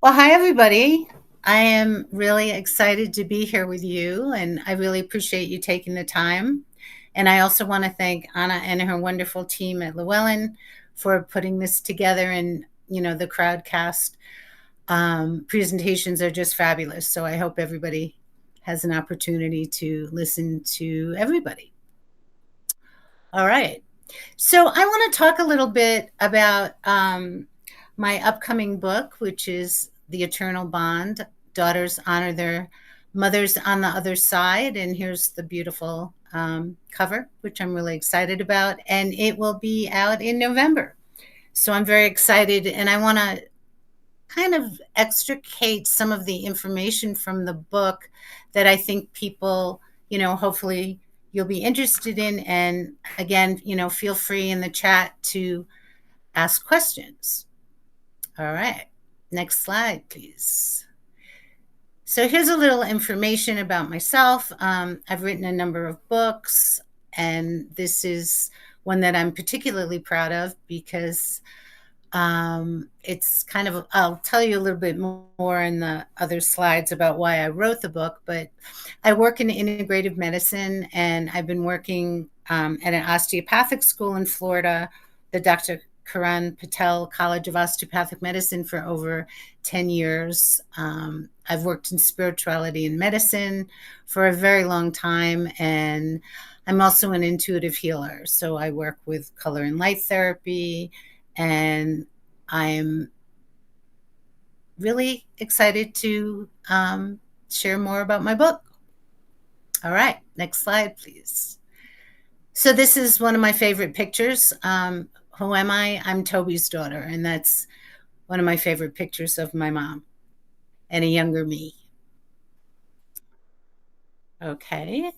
Well, hi, everybody. I am really excited to be here with you, and I really appreciate you taking the time. And I also want to thank Anna and her wonderful team at Llewellyn for putting this together. And, the crowdcast presentations are just fabulous. So I hope everybody has an opportunity to listen to everybody. All right. So I want to talk a little bit about my upcoming book, which is The Eternal Bond. Daughters honor their mothers on the other side. And here's the beautiful cover, which I'm really excited about. And it will be out in November. So I'm very excited. And I want to kind of extricate some of the information from the book that I think people, hopefully you'll be interested in. And again, feel free in the chat to ask questions. All right. Next slide, please. So here's a little information about myself. I've written a number of books, and this is one that I'm particularly proud of because it's kind of, I'll tell you a little bit more in the other slides about why I wrote the book, but I work in integrative medicine, and I've been working at an osteopathic school in Florida, the Dr. Karan Patel College of Osteopathic Medicine, for over 10 years. I've worked in spirituality and medicine for a very long time, and I'm also an intuitive healer. So I work with color and light therapy, and I'm really excited to share more about my book. All right, next slide, please. So this is one of my favorite pictures. Who am I? I'm Toby's daughter, and that's one of my favorite pictures of my mom and a younger me. Okay.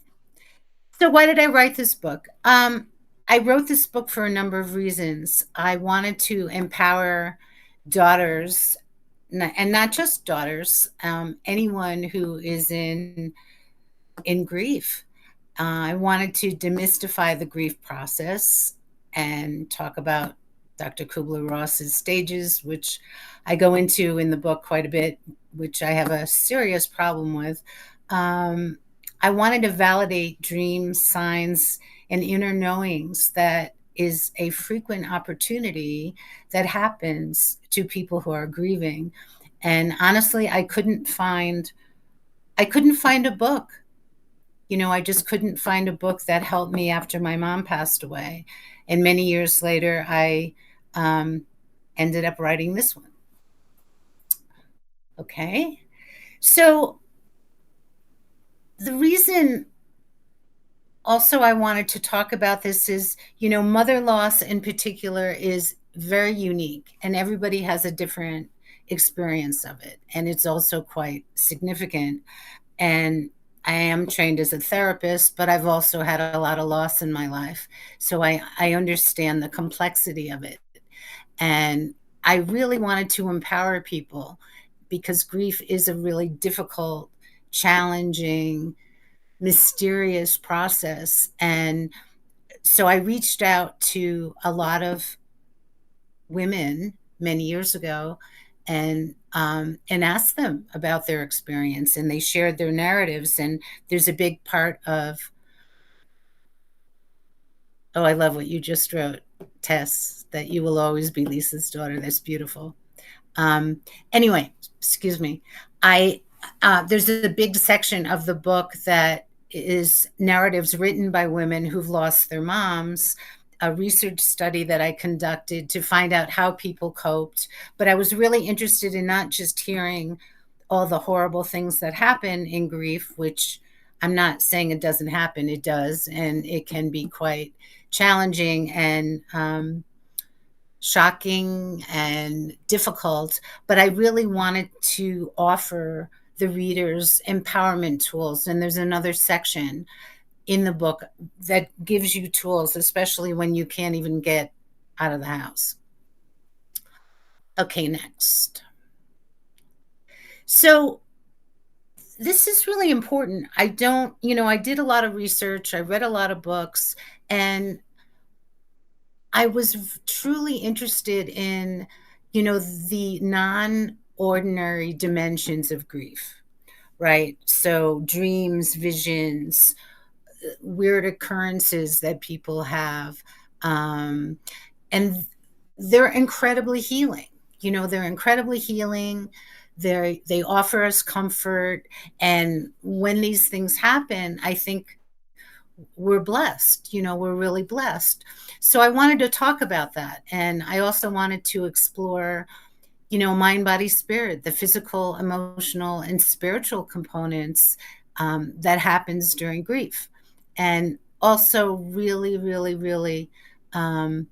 So why did I write this book? I wrote this book for a number of reasons. I wanted to empower daughters, and not just daughters, anyone who is in grief. I wanted to demystify the grief process and talk about Dr. Kubler-Ross's stages, which I go into in the book quite a bit, which I have a serious problem with. I wanted to validate dreams, signs, and inner knowings that is a frequent opportunity that happens to people who are grieving. And honestly, I couldn't find a book. I just couldn't find a book that helped me after my mom passed away. And many years later, I ended up writing this one. Okay. So the reason also I wanted to talk about this is, mother loss in particular is very unique, and everybody has a different experience of it. And it's also quite significant. And I am trained as a therapist, but I've also had a lot of loss in my life. So I understand the complexity of it. And I really wanted to empower people because grief is a really difficult, challenging, mysterious process. And so I reached out to a lot of women many years ago and asked them about their experience, and they shared their narratives. And there's a big part of, oh, I love what you just wrote, Tess, that you will always be Lisa's daughter. That's beautiful. Anyway, excuse me. I There's a big section of the book that is narratives written by women who've lost their moms, a research study that I conducted to find out how people coped. But I was really interested in not just hearing all the horrible things that happen in grief, which I'm not saying it doesn't happen, it does, and it can be quite challenging and shocking and difficult, but I really wanted to offer the readers empowerment tools. And there's another section in the book that gives you tools, especially when you can't even get out of the house. Okay, next. So this is really important. I did a lot of research, I read a lot of books, and I was truly interested in, the ordinary dimensions of grief, right? So dreams, visions, weird occurrences that people have, and they're incredibly healing. They're incredibly healing. They offer us comfort, and when these things happen, I think we're blessed. We're really blessed. So I wanted to talk about that, and I also wanted to explore mind, body, spirit, the physical, emotional, and spiritual components that happens during grief, and also really, really, really um,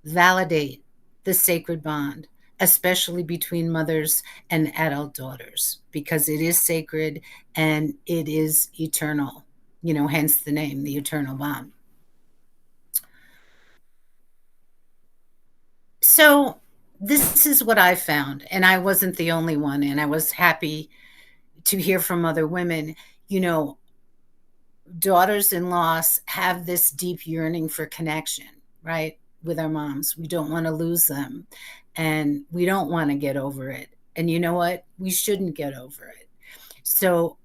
validate the sacred bond, especially between mothers and adult daughters, because it is sacred and it is eternal, hence the name, the eternal bond. So this is what I found, and I wasn't the only one, and I was happy to hear from other women. You know, daughters in loss have this deep yearning for connection, right? With our moms. We don't want to lose them, and we don't want to get over it. And you know what? We shouldn't get over it. So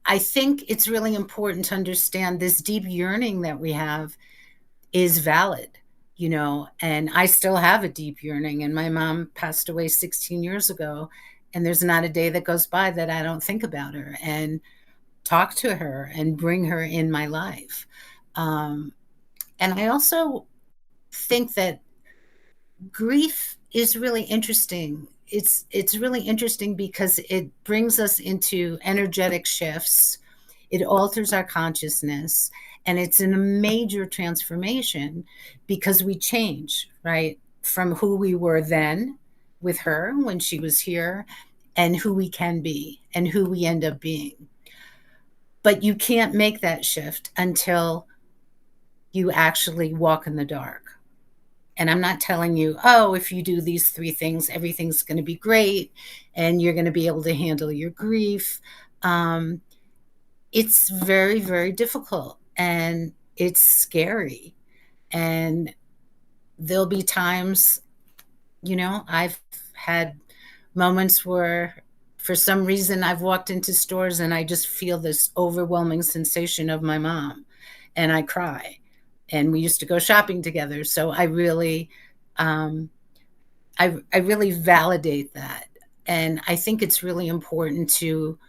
I think it's really important to understand this deep yearning that we have is valid, and I still have a deep yearning. And my mom passed away 16 years ago, and there's not a day that goes by that I don't think about her and talk to her and bring her in my life. Um, and I also think that grief is really interesting. It's really interesting because it brings us into energetic shifts. It alters our consciousness, and it's in a major transformation because we change, right? From who we were then with her when she was here, and who we can be and who we end up being. But you can't make that shift until you actually walk in the dark. And I'm not telling you, oh, if you do these 3 things, everything's going to be great and you're going to be able to handle your grief. It's very, very difficult, and it's scary. And there'll be times, I've had moments where for some reason I've walked into stores and I just feel this overwhelming sensation of my mom, and I cry. And we used to go shopping together. So I really, I really validate that. And I think it's really important to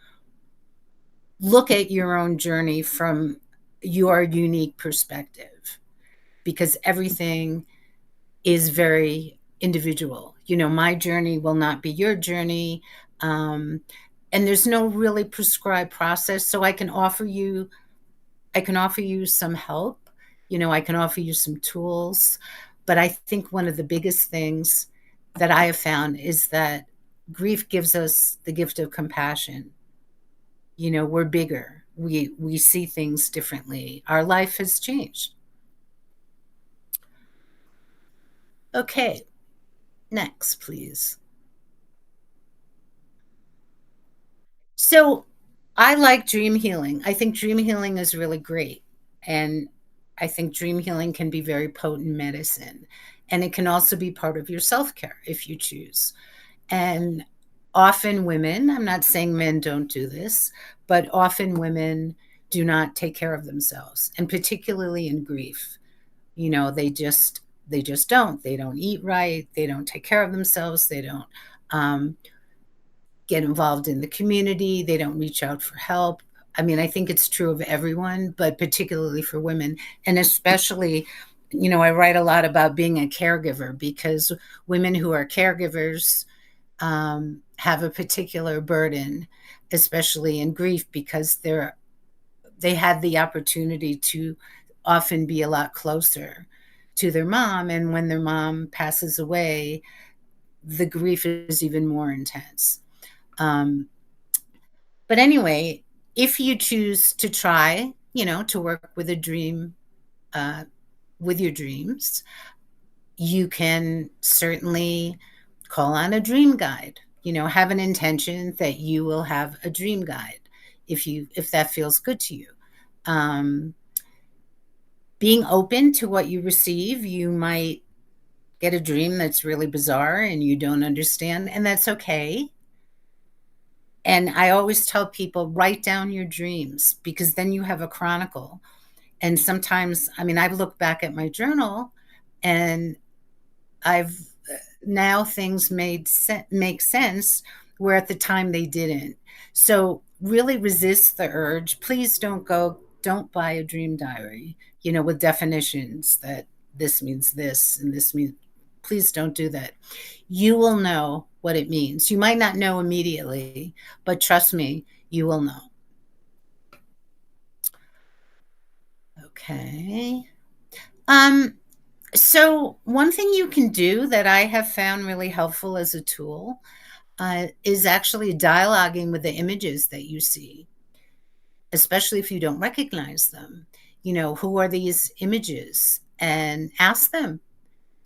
look at your own journey from your unique perspective, because everything is very individual. My journey will not be your journey. Um, and there's no really prescribed process. So I can offer you some help. I can offer you some tools. But I think one of the biggest things that I have found is that grief gives us the gift of compassion. We're bigger. We see things differently. Our life has changed. Okay, next, please. So I like dream healing. I think dream healing is really great. And I think dream healing can be very potent medicine. And it can also be part of your self care if you choose. And often women, I'm not saying men don't do this, but often women do not take care of themselves, and particularly in grief. They just don't. They don't eat right. They don't take care of themselves. They don't um, get involved in the community. They don't reach out for help. I mean, I think it's true of everyone, but particularly for women. And especially, I write a lot about being a caregiver, because women who are caregivers have a particular burden, especially in grief, because they had the opportunity to often be a lot closer to their mom. And when their mom passes away, the grief is even more intense. Um, but anyway, if you choose to try, to work with a dream, uh, with your dreams, you can certainly call on a dream guide. Have an intention that you will have a dream guide if that feels good to you. Um, Being open to what you receive, you might get a dream that's really bizarre and you don't understand, and that's okay. And I always tell people, write down your dreams, because then you have a chronicle. And sometimes, I mean, I've looked back at my journal and I've now things make sense where at the time they didn't. So really resist the urge. Please don't buy a dream diary, with definitions that this means this and this means. Please don't do that. You will know what it means. You might not know immediately, but trust me, you will know. Okay. So one thing you can do that I have found really helpful as a tool is actually dialoguing with the images that you see, especially if you don't recognize them. Who are these images? And ask them,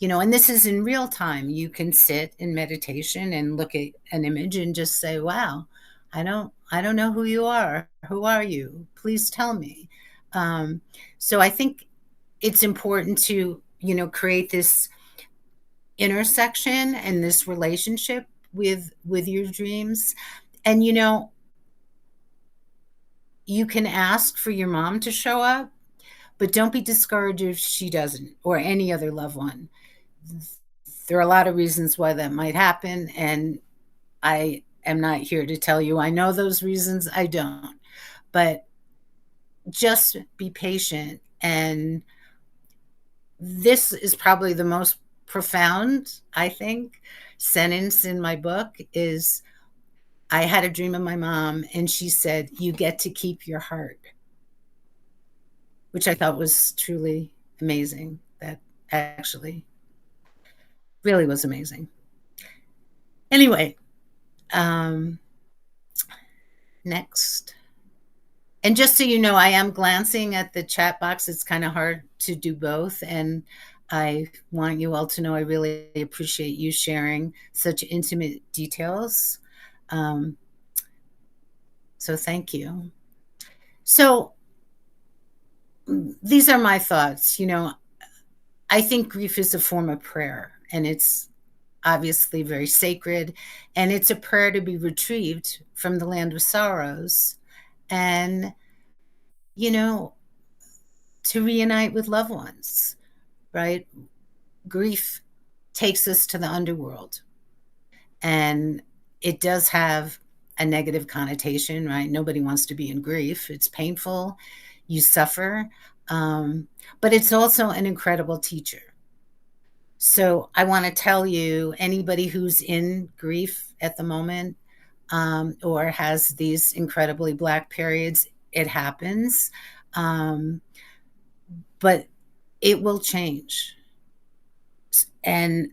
and this is in real time. You can sit in meditation and look at an image and just say, wow, I don't know who you are. Who are you? Please tell me. So I think it's important to, create this intersection and this relationship with your dreams. And you can ask for your mom to show up, but don't be discouraged if she doesn't, or any other loved one. There are a lot of reasons why that might happen, and I am not here to tell you I know those reasons. I don't. But just be patient. And this is probably the most profound, I think, sentence in my book is, I had a dream of my mom and she said, you get to keep your heart, which I thought was truly amazing. That actually really was amazing. Anyway, next. And just so you know, I am glancing at the chat box. It's kind of hard to do both. And I want you all to know I really appreciate you sharing such intimate details. So thank you. So these are my thoughts. I think grief is a form of prayer, and it's obviously very sacred, and it's a prayer to be retrieved from the land of sorrows and, to reunite with loved ones, right? Grief takes us to the underworld, and it does have a negative connotation, right? Nobody wants to be in grief. It's painful. You suffer. But it's also an incredible teacher. So I want to tell you, anybody who's in grief at the moment, or has these incredibly Black periods, it happens. But it will change. And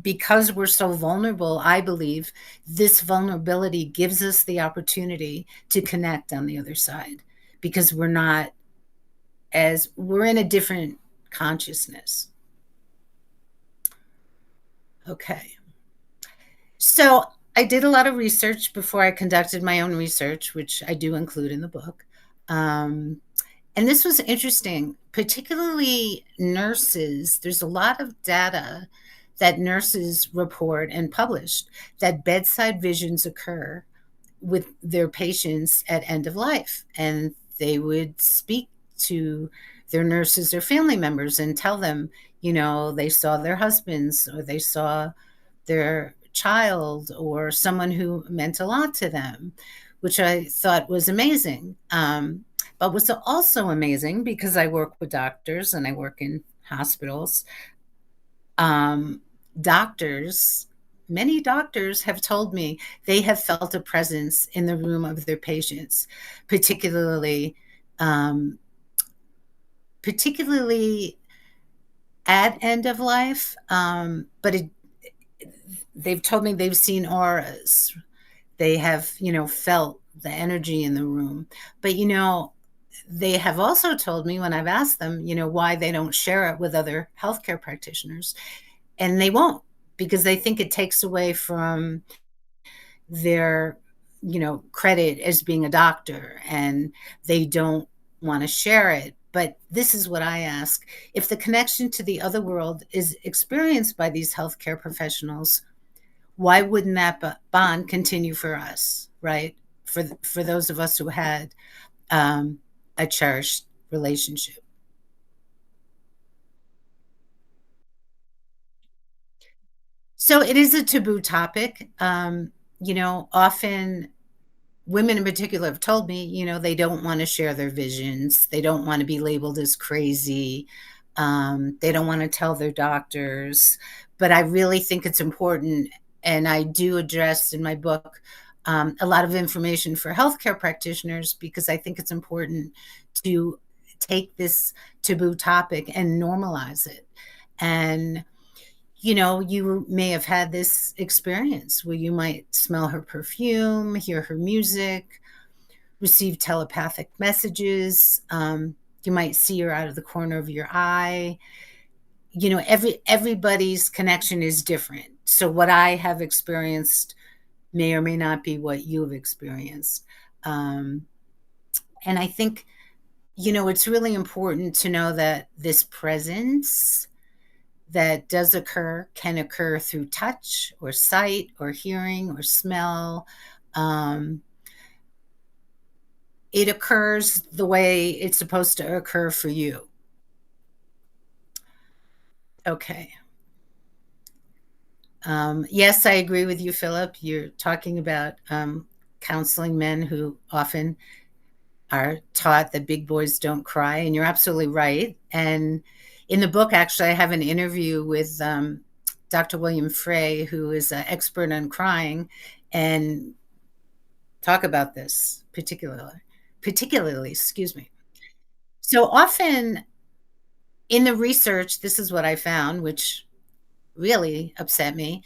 because we're so vulnerable, I believe this vulnerability gives us the opportunity to connect on the other side, because we're in a different consciousness. Okay. So I did a lot of research before I conducted my own research, which I do include in the book. And this was interesting, particularly nurses. There's a lot of data that nurses report and published that bedside visions occur with their patients at end of life. And they would speak to their nurses or family members and tell them, they saw their husbands, or they saw their child, or someone who meant a lot to them, which I thought was amazing. But was also amazing, because I work with doctors and I work in hospitals. Many doctors have told me they have felt a presence in the room of their patients, particularly at end of life. But they've told me they've seen auras. They have, felt the energy in the room. But, they have also told me, when I've asked them, why they don't share it with other healthcare practitioners, and they won't, because they think it takes away from their, credit as being a doctor, and they don't want to share it. But this is what I ask. If the connection to the other world is experienced by these healthcare professionals, why wouldn't that bond continue for us, right? For those of us who had a cherished relationship. So it is a taboo topic. Often women in particular have told me, they don't want to share their visions. They don't want to be labeled as crazy. They don't want to tell their doctors. But I really think it's important. And I do address in my book a lot of information for healthcare practitioners because I think it's important to take this taboo topic and normalize it. And you may have had this experience where you might smell her perfume, hear her music, receive telepathic messages. You might see her out of the corner of your eye. Everybody's connection is different. So what I have experienced may or may not be what you have experienced. And I think, it's really important to know that this presence that does occur can occur through touch or sight or hearing or smell. It occurs the way it's supposed to occur for you. Okay. Yes, I agree with you, Philip. You're talking about counseling men who often are taught that big boys don't cry, and you're absolutely right. And in the book, actually, I have an interview with Dr. William Frey, who is an expert on crying, and talk about this particularly, excuse me. So often in the research, this is what I found, which really upset me.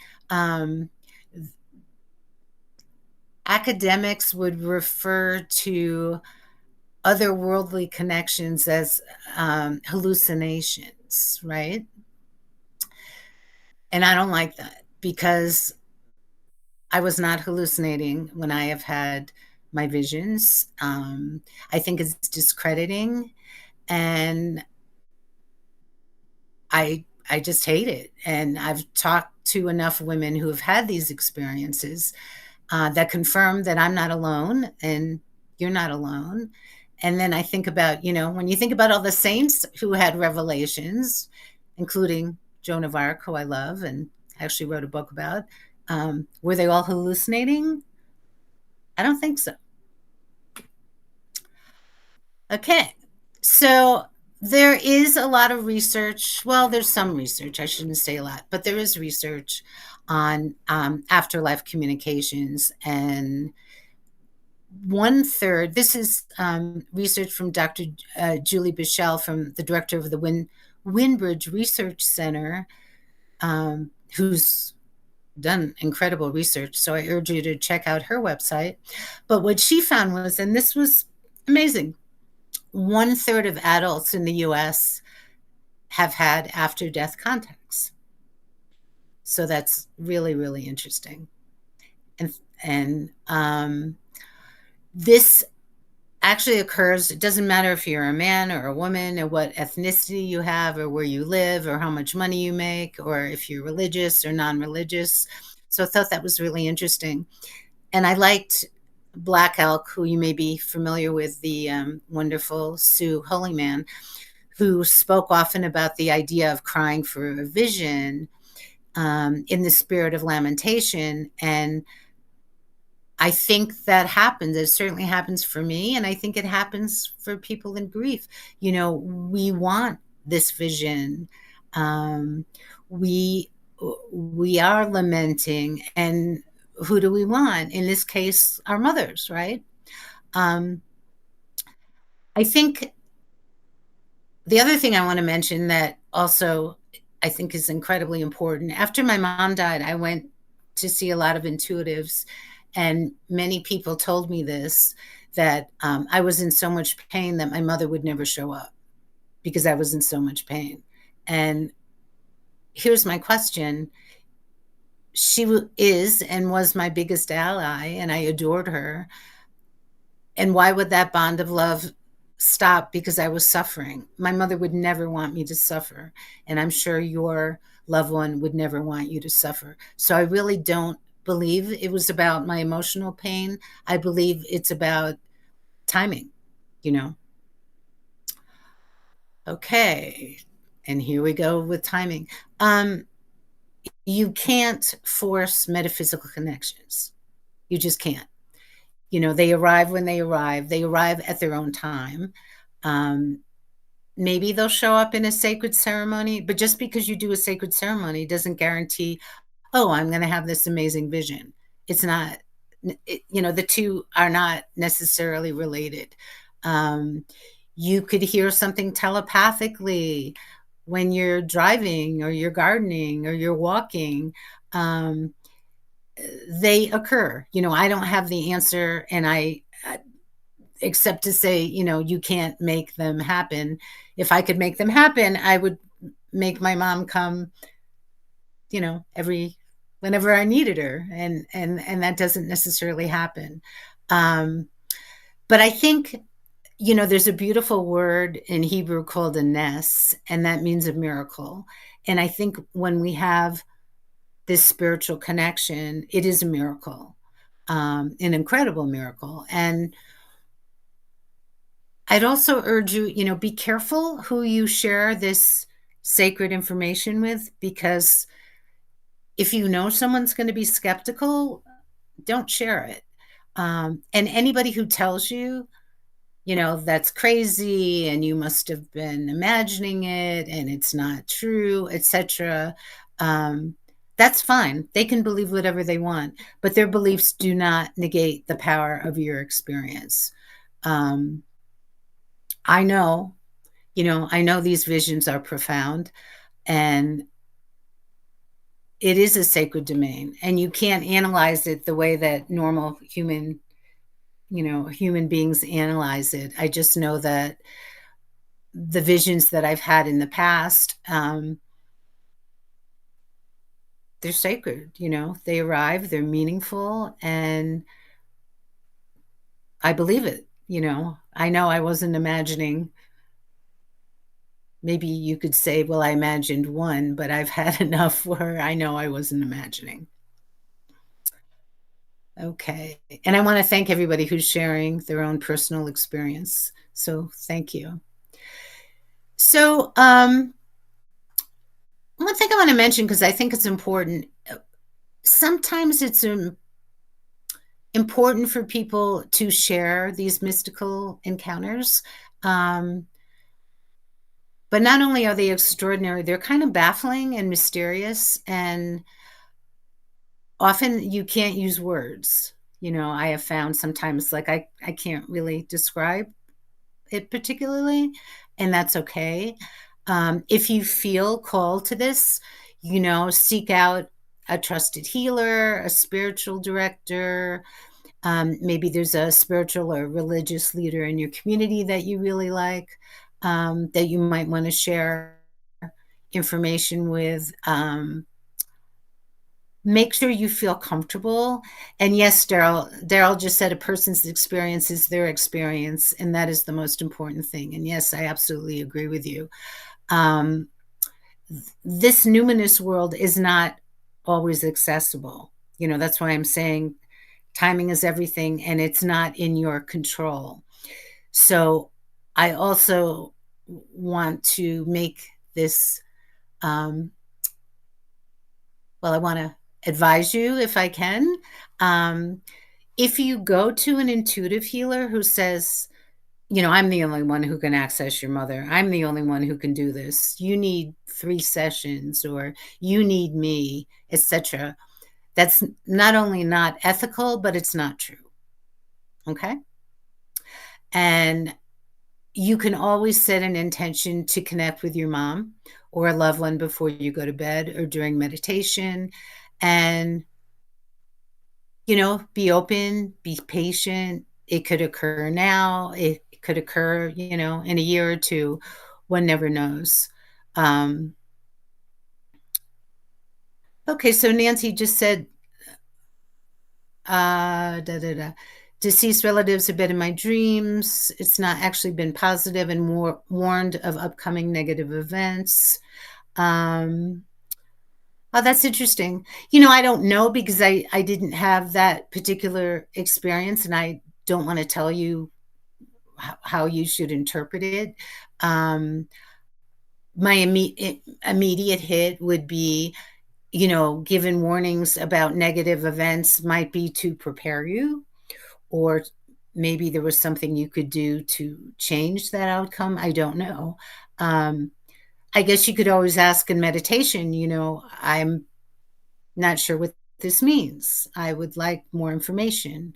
Academics would refer to otherworldly connections as hallucinations, right? And I don't like that because I was not hallucinating when I have had my visions. I think it's discrediting, and I just hate it. And I've talked to enough women who have had these experiences that confirm that I'm not alone and you're not alone. And then I think about, when you think about all the saints who had revelations, including Joan of Arc, who I love and actually wrote a book about, were they all hallucinating? I don't think so. Okay. So there is a lot of research. Well, there's some research. I shouldn't say a lot, but there is research on afterlife communications. And one third, this is research from Dr. Julie Bichelle, from the director of the Windbridge Research Center, who's done incredible research. So I urge you to check out her website. But what she found was, and this was amazing, 1/3 of adults in the US have had after death contacts. So that's really, really interesting. And this actually occurs. It doesn't matter if you're a man or a woman or what ethnicity you have or where you live or how much money you make or if you're religious or non-religious. So I thought that was really interesting. And I liked Black Elk, who you may be familiar with, the wonderful Sue Holyman, who spoke often about the idea of crying for a vision in the spirit of lamentation. And I think that happens. It certainly happens for me, and I think it happens for people in grief. We want this vision. We are lamenting, and who do we want? In this case, our mothers, right? I think the other thing I want to mention that also I think is incredibly important. After my mom died, I went to see a lot of intuitives, and many people told me this, that I was in so much pain that my mother would never show up because I was in so much pain. And here's my question. She is and was my biggest ally, and I adored her. And why would that bond of love stop because I was suffering. My mother would never want me to suffer, and I'm sure your loved one would never want you to suffer. So I really don't believe it was about my emotional pain. I believe it's about timing, you know. Okay. And here we go with timing. You can't force metaphysical connections. You just can't. They arrive when they arrive. They arrive at their own time. Um, Maybe they'll show up in a sacred ceremony, but just because you do a sacred ceremony doesn't guarantee, oh, I'm going to have this amazing vision. It's not, the two are not necessarily related. Um, you could hear something telepathically when you're driving or you're gardening or you're walking. Um, they occur. I don't have the answer, and except to say, you can't make them happen. If I could make them happen, I would make my mom come, every whenever I needed her, and that doesn't necessarily happen. But I think, there's a beautiful word in Hebrew called a nes, and that means a miracle. And I think when we have this spiritual connection, it is a miracle, an incredible miracle. And I'd also urge you, be careful who you share this sacred information with, because if you know someone's going to be skeptical, don't share it. And anybody who tells you, that's crazy and you must have been imagining it and it's not true, etc., that's fine. They can believe whatever they want, but their beliefs do not negate the power of your experience. Um, I know, I know these visions are profound, and it is a sacred domain, and you can't analyze it the way that normal human beings analyze it. I just know that the visions that I've had in the past, they're sacred, they arrive, they're meaningful, and I believe it. I know I wasn't imagining. Maybe you could say, well, I imagined one, but I've had enough where I know I wasn't imagining. Okay. And I want to thank everybody who's sharing their own personal experience. So thank you. So one thing I want to mention, because I think it's important, sometimes it's important for people to share these mystical encounters. But not only are they extraordinary, they're kind of baffling and mysterious, and often you can't use words. I have found sometimes, like, I can't really describe it particularly, and that's okay. If you feel called to this, seek out a trusted healer, a spiritual director. Maybe there's a spiritual or religious leader in your community that you really like, that you might want to share information with. Make sure you feel comfortable. And yes, Daryl just said a person's experience is their experience, and that is the most important thing. And yes, I absolutely agree with you. This numinous world is not always accessible. That's why I'm saying timing is everything, and it's not in your control. So I also want to make this, well, I want to advise you, if I can. If you go to an intuitive healer who says, I'm the only one who can access your mother, I'm the only one who can do this, you need 3 sessions, or you need me, etc., that's not only not ethical, but it's not true. Okay? And you can always set an intention to connect with your mom or a loved one before you go to bed or during meditation. And, be open, be patient. It could occur now. It could occur, in a year or two. One never knows. Okay, so Nancy just said, Deceased relatives have been in my dreams. It's not actually been positive and warned of upcoming negative events. Oh, that's interesting. I don't know because I didn't have that particular experience, and I don't want to tell you how you should interpret it. My immediate hit would be, given warnings about negative events might be to prepare you, or maybe there was something you could do to change that outcome. I don't know. I guess you could always ask in meditation, I'm not sure what this means. I would like more information.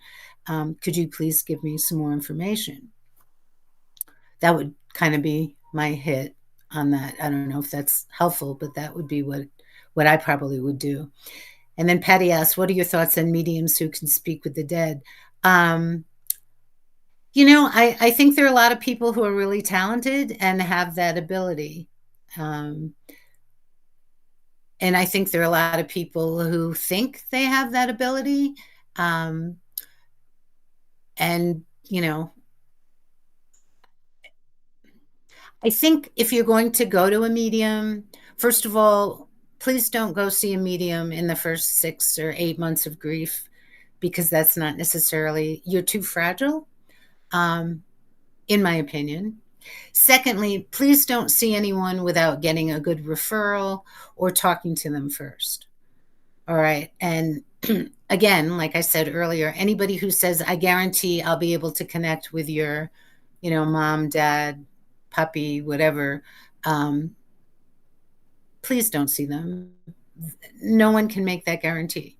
Could you please give me some more information? That would kind of be my hit on that. I don't know if that's helpful, but that would be what I probably would do. And then Patty asks, what are your thoughts on mediums who can speak with the dead? I think there are a lot of people who are really talented and have that ability. And I think there are a lot of people who think they have that ability. And, I think if you're going to go to a medium, first of all, please don't go see a medium in the first 6 or 8 months of grief, because that's not necessarily, you're too fragile, in my opinion. Secondly, please don't see anyone without getting a good referral or talking to them first. All right. And again, like I said earlier, anybody who says, I guarantee I'll be able to connect with your, mom, dad, puppy, whatever, please don't see them. No one can make that guarantee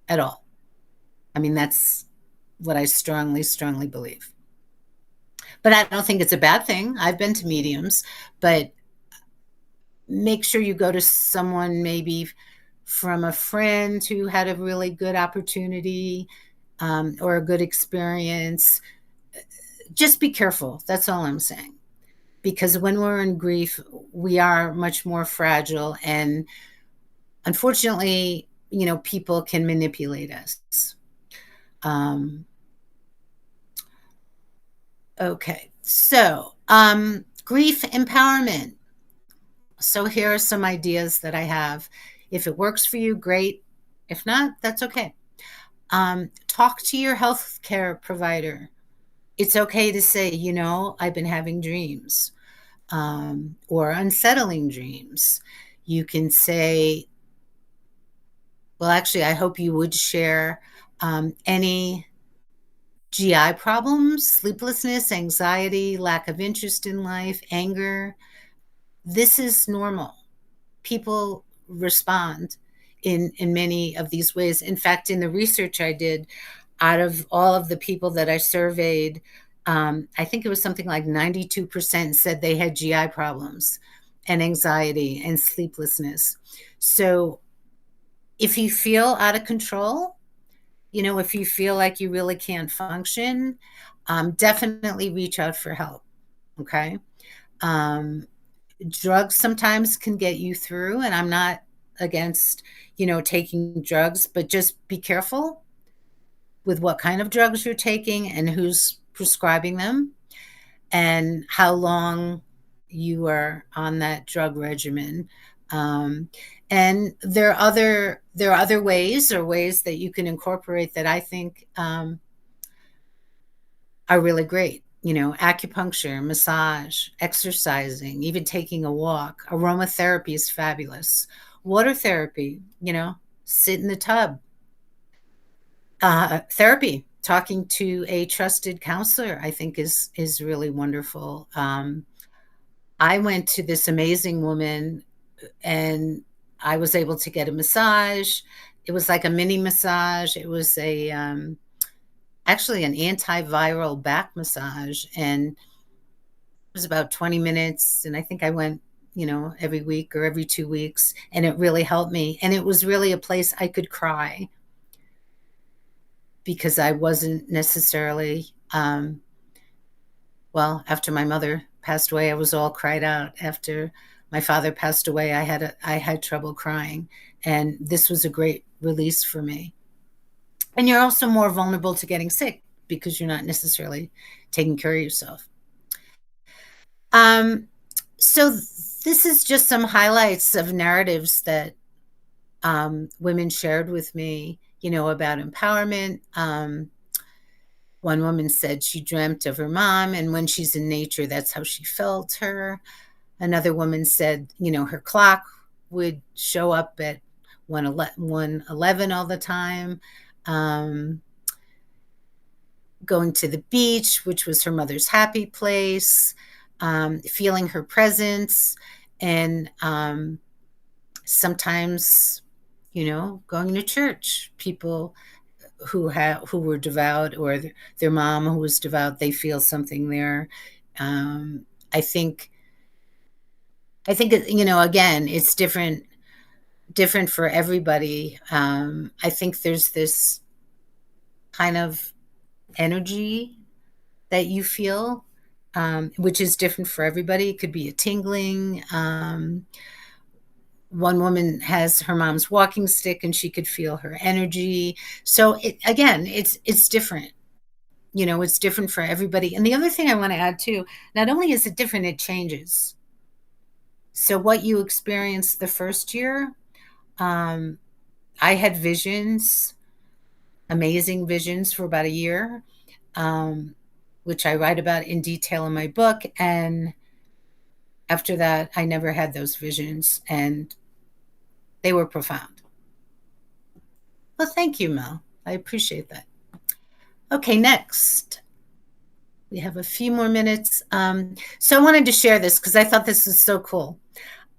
at all. I mean, that's what I strongly, strongly believe. But I don't think it's a bad thing. I've been to mediums, but make sure you go to someone maybe from a friend who had a really good opportunity, or a good experience. Just be careful. That's all I'm saying. Because when we're in grief, we are much more fragile. And unfortunately, people can manipulate us. Okay. So, grief empowerment. So here are some ideas that I have. If it works for you, great. If not, that's okay. Talk to your healthcare provider. It's okay to say, I've been having dreams, or unsettling dreams. You can say, well, actually, I hope you would share any GI problems, sleeplessness, anxiety, lack of interest in life, anger. This is normal. People respond in many of these ways. In fact, in the research I did, out of all of the people that I surveyed, I think it was something like 92% said they had GI problems and anxiety and sleeplessness. So if you feel out of control, if you feel like you really can't function, definitely reach out for help. Okay. Drugs sometimes can get you through, and I'm not against, taking drugs, but just be careful with what kind of drugs you're taking and who's prescribing them and how long you are on that drug regimen. And there are other ways that you can incorporate that I think are really great. Acupuncture, massage, exercising, even taking a walk. Aromatherapy is fabulous. Water therapy, sit in the tub. Therapy, talking to a trusted counselor, I think is really wonderful. I went to this amazing woman, and I was able to get a massage. It was like a mini massage. It was actually an antiviral back massage, and it was about 20 minutes. And I think I went, every week or every 2 weeks, and it really helped me. And it was really a place I could cry, because I wasn't necessarily, after my mother passed away, I was all cried out. After my father passed away, I had trouble crying, and this was a great release for me. And you're also more vulnerable to getting sick because you're not necessarily taking care of yourself. Um, so this is just some highlights of narratives that women shared with me, about empowerment. One woman said she dreamt of her mom, and when she's in nature, that's how she felt her. Another woman said, her clock would show up at 1:11 all the time. Um, Going to the beach, which was her mother's happy place, feeling her presence, and sometimes, going to church. People who were devout, or their mom who was devout, they feel something there. Um, I think again, it's different for everybody. I think there's this kind of energy that you feel, which is different for everybody. It could be a tingling. One woman has her mom's walking stick and she could feel her energy. So again, it's different. It's different for everybody. And the other thing I want to add too, not only is it different, it changes. So what you experienced the first year, um, I had visions, amazing visions for about a year, um, which I write about in detail in my book. And after that, I never had those visions, and they were profound. Well, thank you, Mel. I appreciate that. Okay, next. We have a few more minutes. So I wanted to share this because I thought this was so cool.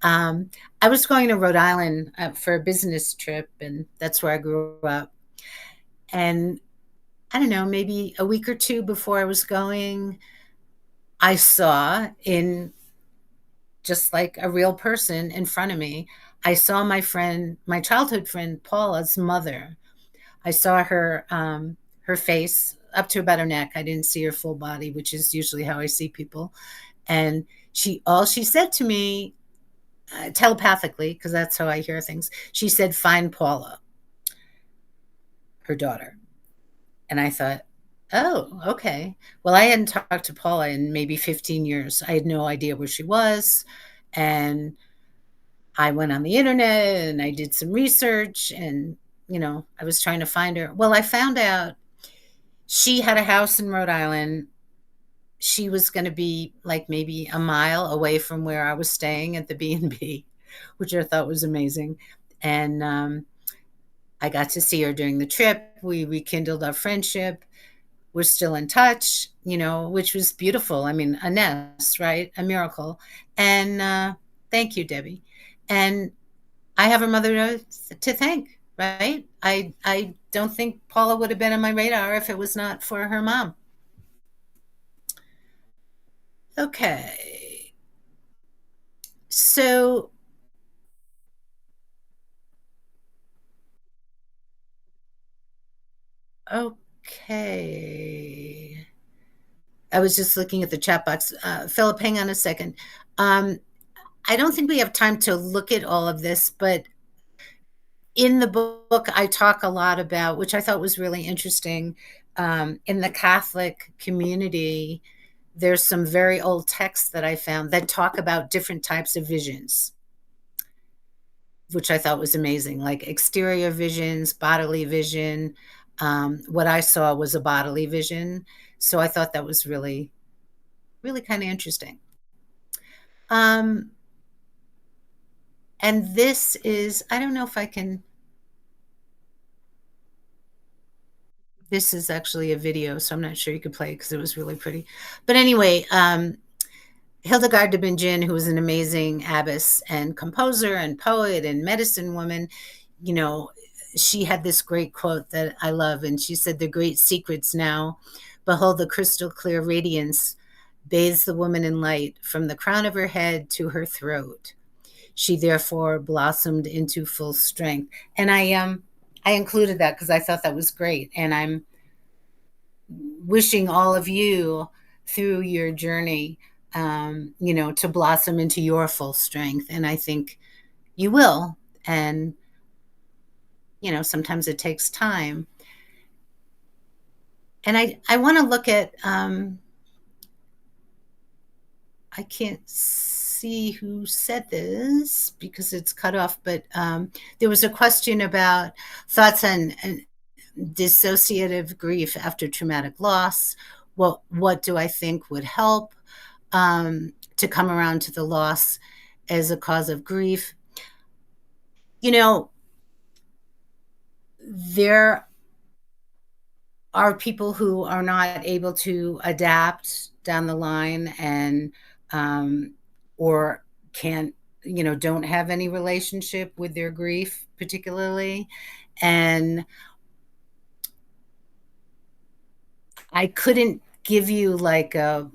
I was going to Rhode Island for a business trip, and that's where I grew up. And I don't know, maybe a week or two before I was going, I saw, in just like a real person in front of me, I saw my childhood friend Paula's mother. I saw her face up to about her neck. I didn't see her full body, which is usually how I see people. And all she said to me, telepathically, because that's how I hear things, she said, "Find Paula," her daughter. And I thought, oh, okay. Well, I hadn't talked to Paula in maybe 15 years. I had no idea where she was. And I went on the internet and I did some research, and, I was trying to find her. Well, I found out she had a house in Rhode Island. She was going to be like maybe a mile away from where I was staying at the B&B, which I thought was amazing. And I got to see her during the trip. We rekindled our friendship. We're still in touch, which was beautiful. I mean, a nest, right? A miracle. And thank you, Debbie. And I have her mother to thank, right? I don't think Paula would have been on my radar if it was not for her mom. Okay. So, okay. I was just looking at the chat box. Philip, hang on a second. I don't think we have time to look at all of this, but in the book, I talk a lot about, which I thought was really interesting, in the Catholic community, there's some very old texts that I found that talk about different types of visions, which I thought was amazing, like exterior visions, bodily vision. What I saw was a bodily vision. So I thought that was really, really kind of interesting. And this is, I don't know if I can, this is actually a video, so I'm not sure you could play it because it was really pretty. But anyway, Hildegard de Bingen, who was an amazing abbess and composer and poet and medicine woman, she had this great quote that I love. And she said, "The great secrets now, behold, the crystal clear radiance bathes the woman in light from the crown of her head to her throat. She therefore blossomed into full strength." And I included that because I thought that was great. And I'm wishing all of you through your journey, to blossom into your full strength. And I think you will. And, sometimes it takes time. And I want to look at, I can't see who said this because it's cut off, but there was a question about thoughts on dissociative grief after traumatic loss. What do I think would help to come around to the loss as a cause of grief? You know, there are people who are not able to adapt down the line and or can't, don't have any relationship with their grief particularly. And I couldn't give you like a,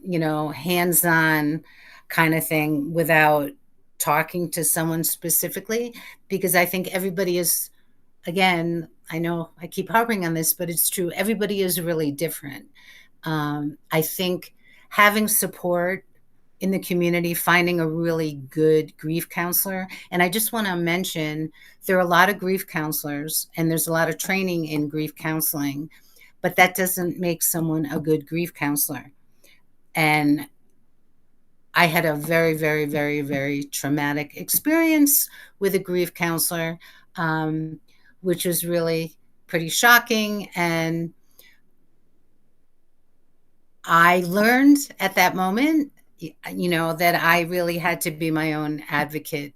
hands-on kind of thing without talking to someone specifically, because I think everybody is, again, I know I keep harping on this, but it's true. Everybody is really different. I think having support in the community, finding a really good grief counselor. And I just want to mention there are a lot of grief counselors and there's a lot of training in grief counseling, but that doesn't make someone a good grief counselor. And I had a very, very, very, very traumatic experience with a grief counselor, which was really pretty shocking. And I learned at that moment, that I really had to be my own advocate.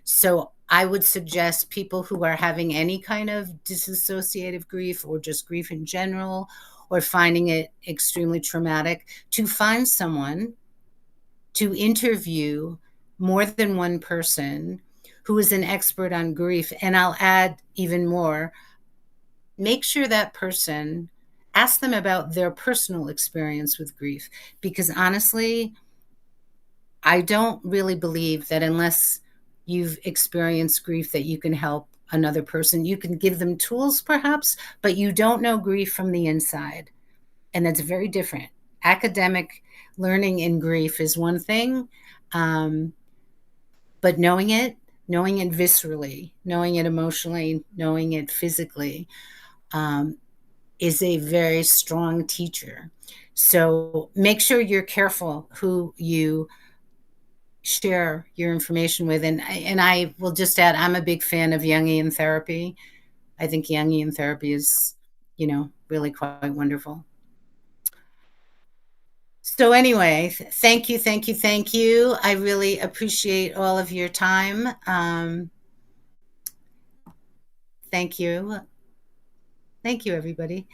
So I would suggest people who are having any kind of disassociative grief or just grief in general, or finding it extremely traumatic, to find someone to interview more than one person who is an expert on grief. And I'll add even more, make sure that person, ask them about their personal experience with grief, because honestly, I don't really believe that unless you've experienced grief that you can help another person. You can give them tools perhaps, but you don't know grief from the inside. And that's very different. Academic learning in grief is one thing, but knowing it viscerally, knowing it emotionally, knowing it physically, is a very strong teacher. So make sure you're careful who you share your information with. And I will just add, I'm a big fan of Jungian therapy. I think Jungian therapy is, really quite wonderful. So anyway, thank you, thank you, thank you. I really appreciate all of your time. Thank you. Thank you, everybody.